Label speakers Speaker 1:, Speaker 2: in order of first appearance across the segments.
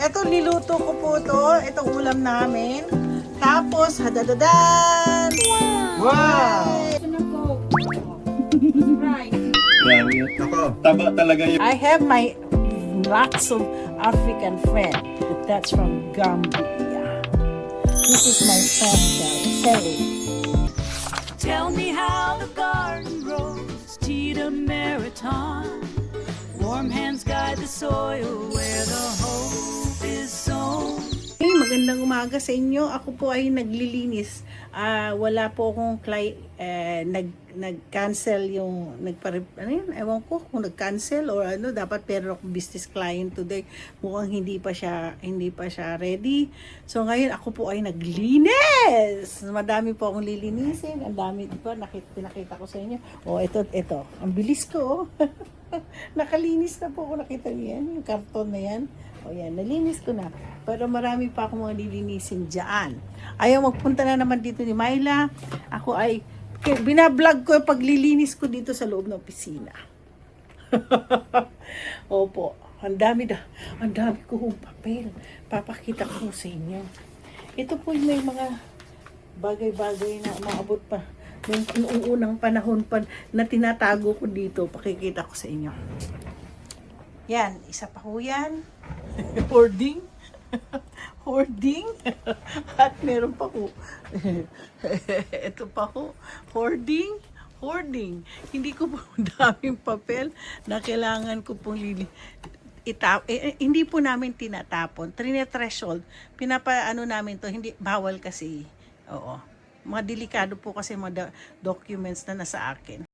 Speaker 1: Eto, niluto ko po to. Itong ulam namin. Tapos, hadadadan! Wow!
Speaker 2: Grabe. Taba talaga yun.
Speaker 1: I have my lots of African friend. That's from Gambia. This is my friend, Sally.
Speaker 3: Tell me how the garden grows, Tita Meriton. Warm hands guide the soil where the hope is sown.
Speaker 1: Hey, magandang umaga sa inyo. Ako po ay naglilinis. Wala po akong nag-cancel yung ewan ko kung nag-cancel or ano, dapat pero akong business client today. Mukhang hindi pa siya ready. So ngayon ako po ay naglinis. Madami po akong lilinisin. Ang dami, di ba? Pinakita ko sa inyo. Oh, ito. Ang bilis ko, oh. Nakalinis na po ako, nakita niyo yan, yung karton na yan. O yan, nalinis ko na. Pero marami pa akong mga lilinisin dyan. Ayaw magpunta na naman dito ni Myla. Ako ay, binablog ko yung paglilinis ko dito sa loob ng opisina. Opo, ang dami ko papel. Papakita ko sa inyo. Ito po yung may mga bagay-bagay na maabot pa. Noong unang panahon pa na tinatago ko dito, pakikita ko sa inyo. Yan, isa pa ho yan. Hoarding. Hoarding. At meron pa ko. Ito pa ho. Hoarding. Hindi ko po daming papel na kailangan ko pong hindi po namin tinatapon. Threshold. Pinapaano namin to, hindi bawal kasi. Oo. Mga delikado po kasi mga documents na nasa akin.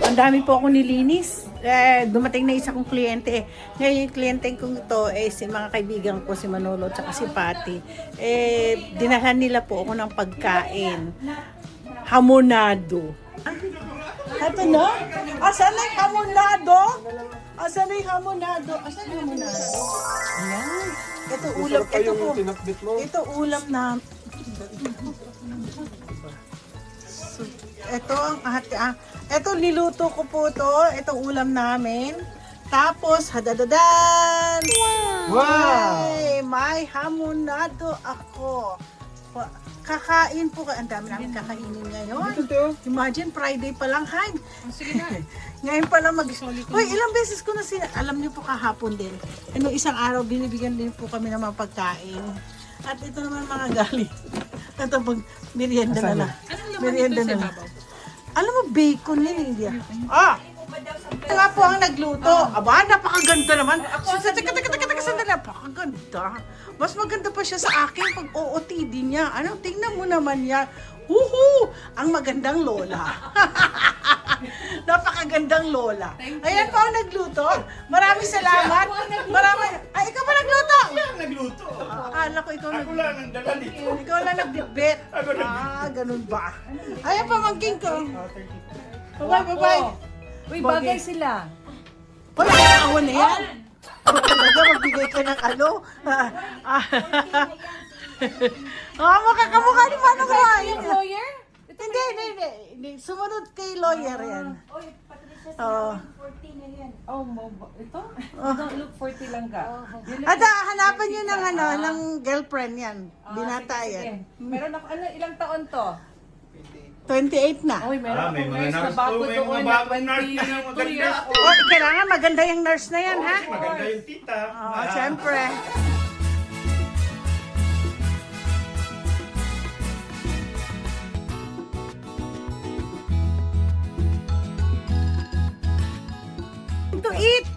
Speaker 1: Ang dami po akong nilinis. Dumating na isa kong kliyente. Ngayon yung kliyente kong ito si mga kaibigan ko, si Manolo at si Patty. Dinahan nila po ako ng pagkain. Hamonado. Ito na? Asan na yung hamonado? Asan yung hamonado? Ayan. Ito ulam. Ito po. Ito ulam na. Ito ang ito niluto ko po to. Itong ulam namin. Tapos hadadadan! Wow! Ay, may hamonado ako. Kakain po. Ang dami namin kakainin ngayon. Imagine, Friday pa lang. Hi! Sige na. Ngayon pa lang Hoy, ilang beses ko na alam niyo po kahapon din. Isang araw, binibigyan din po kami ng mga pagkain. At ito naman mga galing. Ito pag merienda na lang. Merienda na lang. Alam mo, bacon yun, hindi nga po ang nagluto. Aba, napakaganda naman. Sandali, napakaganda. Mas maganda pa siya sa akin pag OOTD niya. Tingnan mo naman yan. Ang magandang lola. Napakagandang lola. Ayan po ang nagluto. Maraming salamat. Ay, ikaw pa nagluto?
Speaker 2: Nagluto.
Speaker 1: Akala ko ikaw
Speaker 2: Ako lang ang dala dito.
Speaker 1: Ikaw lang nagbitbit. Ganun ba? Ayan pa, magking ko. Bye-bye.
Speaker 4: Uy, bagay sila.
Speaker 1: Hoy, awan na yan. Talaga, magbigay ka ng ano. Makakamukha ni Manong Ryan.
Speaker 4: Lawyer?
Speaker 1: Hindi. Sumunod kay lawyer yan.
Speaker 4: Ito? Don't look 40 lang ka.
Speaker 1: At hanapan nyo ng girlfriend yan. Binata yan.
Speaker 4: Meron ako, ilang taon to?
Speaker 1: 28 na.
Speaker 4: Uy, meron
Speaker 2: May
Speaker 4: akong
Speaker 2: mga
Speaker 4: nurse na
Speaker 2: nurse
Speaker 4: bago
Speaker 2: po, may
Speaker 4: doon
Speaker 2: mga
Speaker 4: na
Speaker 2: bagong nurse na
Speaker 4: 22
Speaker 2: maganda.
Speaker 4: years old.
Speaker 1: Kailangan maganda yung nurse na yan, ha?
Speaker 2: Maganda yung tita.
Speaker 1: Siyempre.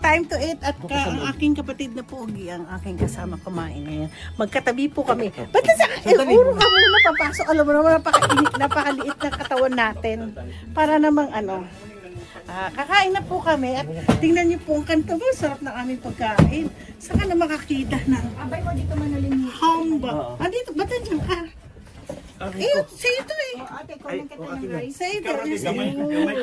Speaker 1: Time to eat. At ang aking kapatid na pogi, ang aking kasama kumain ngayon. Magkatabi po kami. Ba't puro ka muna papasok? Alam mo naman, napakaliit na katawan natin. Para namang kakain na po kami. At tingnan niyo po ang kanto mo. Sarap ng aming pagkain. Saan ka na makakita ng
Speaker 4: Abay ko dito manaling.
Speaker 1: hamba? Dito, ba't nandiyan ka? Sa'yo ito eh.
Speaker 5: Ate, kunin kita ng rice.
Speaker 1: Sa'yo ito.
Speaker 2: Gamay, gamay.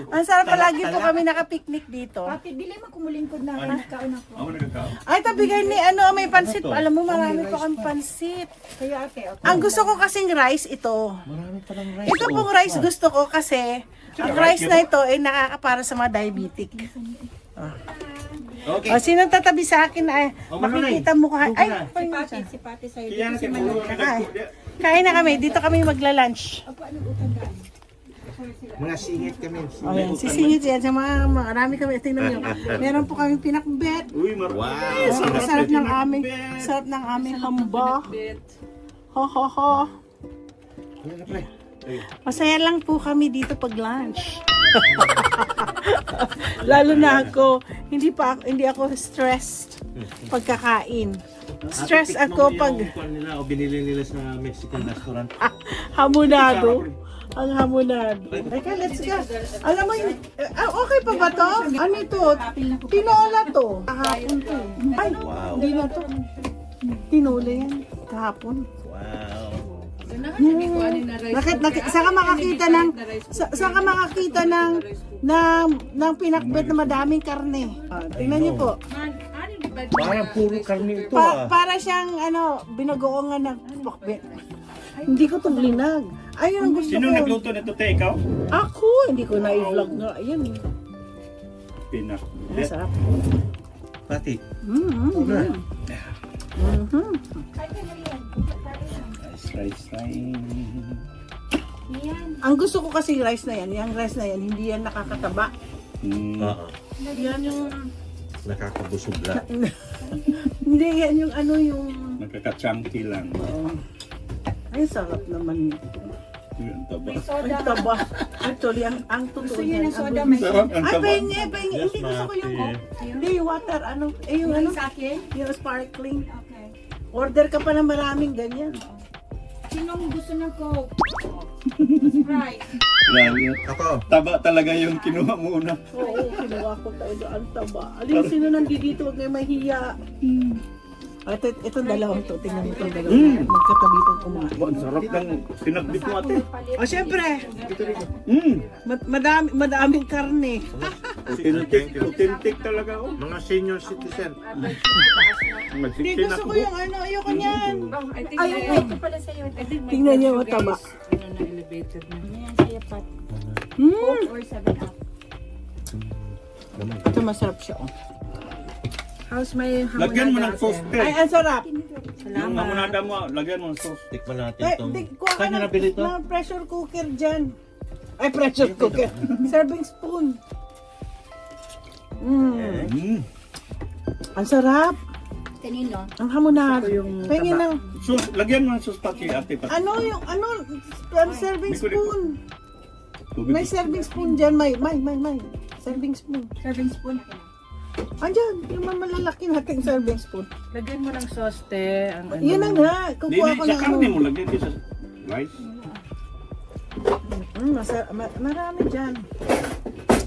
Speaker 1: Ang sarap palagi po kami nakapiknik dito.
Speaker 5: Ate, dili mo kumulingkod na nagkaon ako.
Speaker 2: Ako nagkakaon.
Speaker 1: Ay, tabigay ni may pansit. Alam mo, marami pa kami pansit.
Speaker 5: Kaya ate, okay.
Speaker 1: Ang gusto ko kasing rice, ito.
Speaker 6: Marami palang rice.
Speaker 1: Ito pong rice gusto ko kasi ang rice na ito ay nakakapara sa mga diabetic.
Speaker 6: Okay.
Speaker 1: O, sino tatabi sa akin na makikita mo ka? Ay,
Speaker 5: Si Pati sa'yo.
Speaker 2: Kaya na
Speaker 5: Kasi
Speaker 2: kayo puro
Speaker 1: Ay, kain na kami. Dito kami magla-lunch.
Speaker 5: Ako, anong utang daan?
Speaker 6: Mga singit kami.
Speaker 1: O, yan. Sisingit yan. Sa marami kami. Tingnan nyo. Meron po kami pinakbet.
Speaker 2: Uy, marami.
Speaker 6: Wow.
Speaker 1: Sarap ng aming hamba. Ho, ho, ho.
Speaker 6: Ano na, pre?
Speaker 1: Masaya lang po kami dito pag lunch. Lalo na ako, hindi ako stressed pagkakain. Stress ako pag
Speaker 6: Nila, o binili nila sa Mexican restaurant.
Speaker 1: hamonado. Ang hamonado. Teka, let's go. Alam mo, okay pa ba to? Ano ito? Tinola to. Kahapon to. Ay, hindi na to. Tinola yan. Kahapon.
Speaker 6: Wow.
Speaker 1: Saka makakita ng pinakbet na madaming karne. Tingnan niyo po.
Speaker 6: Parang puro karne ito
Speaker 1: Para siyang binagoongan ng pakbet. Hindi ko to blinag. Ayun ang gusto
Speaker 2: Sino
Speaker 1: ko.
Speaker 2: nagluto nito, te? Ikaw?
Speaker 1: Ako, hindi ko na i-vlog nga. Ayan eh.
Speaker 2: Pinak.
Speaker 1: Masarap.
Speaker 6: Pati.
Speaker 1: Mm-hmm.
Speaker 2: Rice time.
Speaker 1: Ang gusto ko kasi rice na yan, yung rice na yan, hindi yan nakakataba.
Speaker 6: Oo.
Speaker 1: Yan yung,
Speaker 6: Nakakabusog lang.
Speaker 1: hindi yan yung yung,
Speaker 2: Nakaka-chunky lang.
Speaker 1: ay sarap naman nito.
Speaker 2: Ang taba.
Speaker 1: Ang taba. Actually, ang totoo yan.
Speaker 5: soda,
Speaker 1: ang
Speaker 5: may
Speaker 2: Sarap ang
Speaker 1: Ay,
Speaker 2: taba.
Speaker 1: pengi.
Speaker 6: Yes,
Speaker 1: Hindi gusto ko yung,
Speaker 6: Mati.
Speaker 1: hindi yung water, yung
Speaker 5: sa akin?
Speaker 1: yung sparkling.
Speaker 5: Okay.
Speaker 1: Order ka pa ng maraming ganyan.
Speaker 5: Sinong gusto ng Coke? Sprite.
Speaker 2: Grabe.
Speaker 6: Ako.
Speaker 2: Taba talaga yung kinuha mo una.
Speaker 1: Oo, kinuha ko talaga ang taba. Alin sino nandito, huwag kayo mahiya. Itong dalawang to, tingnan mo itong dalawang. Magkatabi pang kumain.
Speaker 2: Ang sarap ng pinagbit mo, ate.
Speaker 1: O, syempre,
Speaker 2: Mm.
Speaker 1: madaming karne.
Speaker 2: Authentic talaga, oh.
Speaker 6: Mga senior citizen.
Speaker 1: Hindi,
Speaker 2: Magsikin
Speaker 1: gusto
Speaker 2: ako.
Speaker 1: ko yung ayoko niyan.
Speaker 5: I think
Speaker 1: Ayoko.
Speaker 5: ito pala sa'yo.
Speaker 1: Tingnan niyo, mataba.
Speaker 5: Ayan sa'yo, Pat.
Speaker 1: Mm.
Speaker 5: Or 7-Up.
Speaker 1: Ito masarap siya, oh.
Speaker 5: How's my
Speaker 2: Lagyan mo ng sauce, te.
Speaker 1: Ay, ang sarap.
Speaker 2: Yung hamonada mo, lagyan mo ng sauce.
Speaker 6: Tikman natin
Speaker 1: Eh,
Speaker 6: itong...
Speaker 1: kuha ka
Speaker 6: Saan nyo nabili ito?
Speaker 1: ng pressure cooker dyan. Ay, pressure cooker. Serving spoon.
Speaker 2: Mm.
Speaker 1: Ang sarap.
Speaker 5: Kanino?
Speaker 1: Ang hamonado. Pengi ng,
Speaker 2: Sauce, lagyan mo ng sauce pati, ate. Pati.
Speaker 1: ang serving spoon. May serving spoon dyan, may. Serving spoon.
Speaker 5: Serving spoon.
Speaker 1: Andyan, yung malalaki nating serving spoon.
Speaker 4: Lagyan mo ng sauce, te. Ang ano.
Speaker 1: Yun na nga, kukuha ko
Speaker 2: Sa
Speaker 1: ng
Speaker 2: karne mo lagyan din sa rice.
Speaker 1: marami dyan.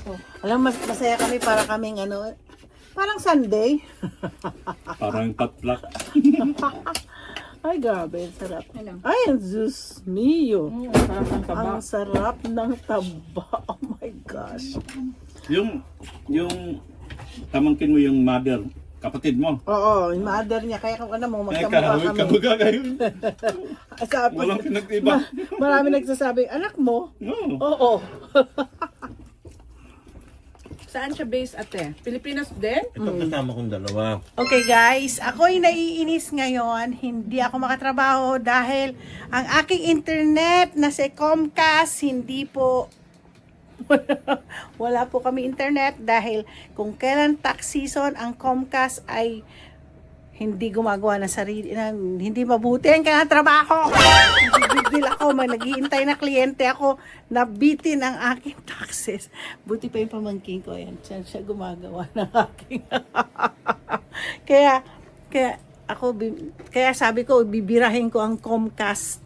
Speaker 1: Oh, alam, masaya kami para kaming parang Sunday.
Speaker 2: Parang patlak.
Speaker 1: Ay, grabe, ang sarap.
Speaker 5: Ano?
Speaker 1: Ay, ang Diyos mio.
Speaker 4: Sarap ng taba.
Speaker 1: Ang sarap ng taba. Oh my gosh.
Speaker 2: Yung tamangkin mo yung mother, kapatid mo.
Speaker 1: Oo, yung mother niya. Kaya kung mo,
Speaker 2: Ay,
Speaker 1: magkamukha
Speaker 2: kahawig
Speaker 1: kami.
Speaker 2: ka baga kayo.
Speaker 1: Sabi,
Speaker 2: Walang pinag-iba.
Speaker 1: marami nagsasabi, anak mo?
Speaker 2: No.
Speaker 1: Oo.
Speaker 4: Saan siya based, ate? Pilipinas din?
Speaker 6: Itong kasama kong dalawa.
Speaker 1: Okay guys, ako'y naiinis ngayon. Hindi ako makatrabaho dahil ang aking internet na si Comcast, hindi po wala po kami internet dahil kung kailan tax season ang Comcast ay hindi gumagawa ng sarili, hindi mabuti ang kanyang trabaho. Bigil ako, nag-iintay na kliyente ako, nabitin ang aking taxes. Buti pa yung pamangkin ko, yan, siya gumagawa ng aking. kaya sabi ko, bibirahin ko ang Comcast.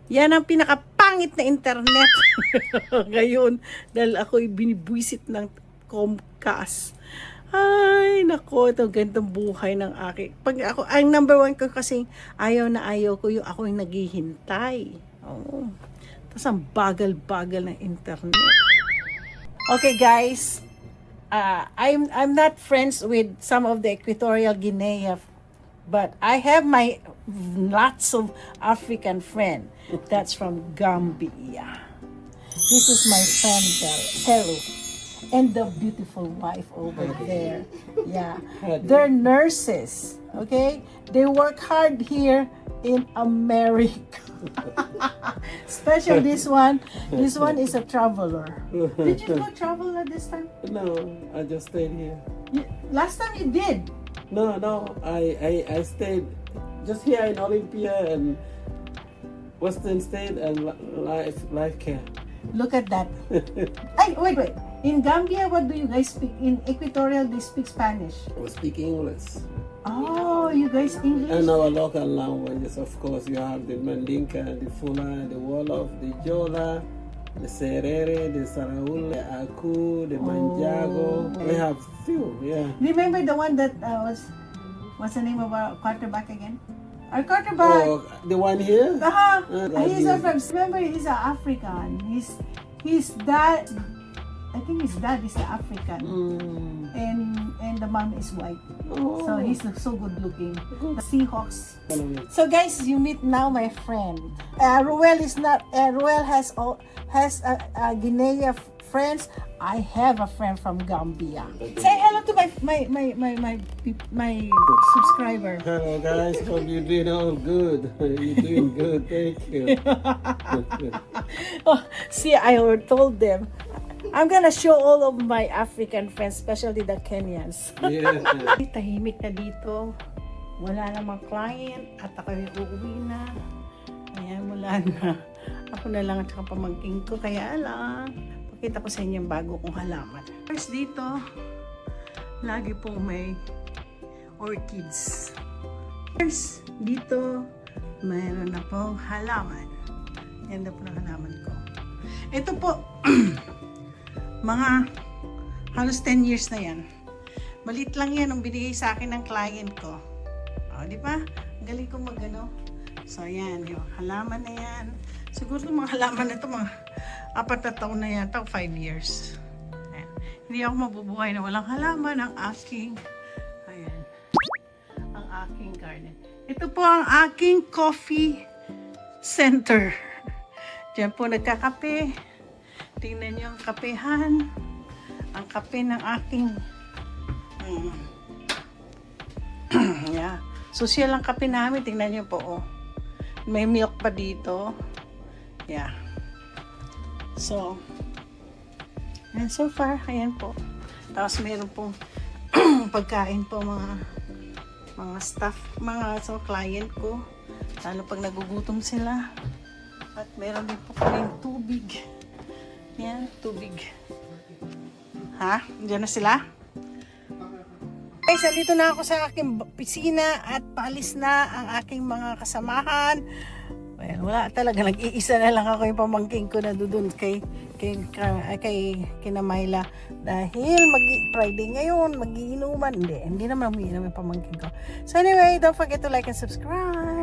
Speaker 1: Yan ang pinakapangit na internet ngayon dahil ako'y binibwisit ng Comcast. Ay, nako, ito ganitong buhay ng aking. Pag ako, ang number one ko kasi ayaw na ayaw ko yung ako yung naghihintay. Oh. Tapos ang bagal-bagal ng internet. Okay guys, I'm not friends with some of the Equatorial Guinea, but I have my lots of African friend that's from Gambia. This is my friend Peru, and the beautiful wife over there. Yeah, they're nurses. Okay, they work hard here in America. Especially this one. This one is a traveler. Did you go travel at this time?
Speaker 7: No, I just stayed here.
Speaker 1: Last time you did.
Speaker 7: No, I stayed just here in Olympia and Western State and Life Care.
Speaker 1: Look at that. Ay, wait. In Gambia, what do you guys speak? In Equatorial, they speak Spanish.
Speaker 7: We speak English.
Speaker 1: Oh, you guys English?
Speaker 7: And our local languages, of course, you have the Mandinka, the Fula, the Wolof, the Jola, the Serere, the Saraul, the Aku, the Manjago. We have few, yeah.
Speaker 1: Remember the one that what's the name of our quarterback again? Our quarterback.
Speaker 7: Oh, the one here?
Speaker 1: He's from. Remember, he's an African. His dad. I think his dad is African, and the mom is white.
Speaker 7: Oh.
Speaker 1: So he's so good looking. The Seahawks. So guys, you meet now my friend. Ruel is not. Ruel has a Guinea friends. I have a friend from Gambia. Say hello to my subscriber.
Speaker 7: Hello guys, hope you're doing all good. You're doing good, thank you.
Speaker 1: Oh, see, I told them. I'm gonna show all of my African friends, especially the Kenyans.
Speaker 7: Yeah.
Speaker 1: Tahimik na dito. Wala namang client at ako yung uuwi na. Ayan, wala na. Ako na lang at saka pamangking ko. Kaya lang, pakita ko sa inyo yung bago kong halaman. First dito, lagi pong may orchids. First, dito, mayroon na pong halaman. Ganda po ng halaman ko. Ito po, mga halos 10 years na yan. Malit lang yan ang binigay sa akin ng client ko. O, di ba? Galing ko magano. So, yan. Yung halaman na yan. Siguro yung mga halaman na ito, mga 4 na taon na yata, 5 years. Ayan. Hindi ako mabubuhay na walang halaman ang aking, ayan, ang aking garden. Ito po ang aking coffee center. Diyan po nagkakape. Tingnan niyo ang kapehan. Ang kape ng aking yeah. Social ang kape namin. Tingnan niyo po, oh. May milk pa dito. Yeah. So, and so far, ayan po. Tapos meron pong pagkain po mga staff, mga client ko. Lalo pag nagugutom sila. At meron din po kaming tubig. Yan, tubig. Ha? Diyan na sila? Guys, andito na ako sa aking pisina at paalis na ang aking mga kasamahan. Well, wala talaga. Nag-iisa na lang ako yung pamangking ko na doon kay Kinamayla. Dahil Friday ngayon, magiinuman. Hindi naman umiinom yung pamangking ko. So anyway, don't forget to like and subscribe.